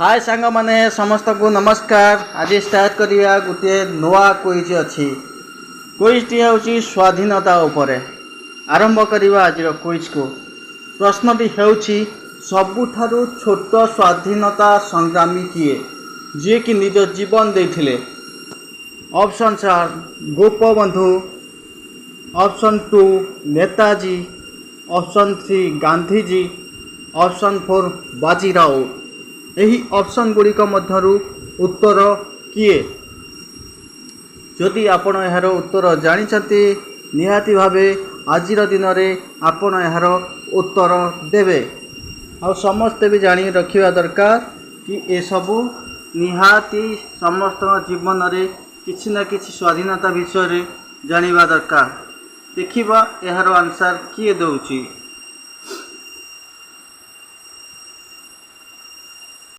हाय सांग माने समस्त को नमस्कार। आज स्टार्ट करिया गोटे नुआ क्विज अच्छी। क्विजटी हूँ स्वाधीनता उपरे। आरंभ करिया आज क्विज को। प्रश्नटी हेउछि सबुठारु छोट स्वाधीनता संग्रामी किए जे कि निज जीवन देथिले। ऑप्शन आर Gopabandhu, option 2 Netaji, option 3 Gandhiji, option 4 Bajirao. यही ऑप्शन गुड़िक मध्यरु उत्तर किए? जदि आपण यार उत्तर जानिछंती निहाती भावे आजिर दिन में आपण यार उत्तर देवे। आ समस्ते भी जानी रखिया दरकार कि ए सबु निहाती समस्त जीवन में किसी न किसी स्वाधीनता विषय रे जानिबा दरकार। देखिबा यार आंसर किए दउची।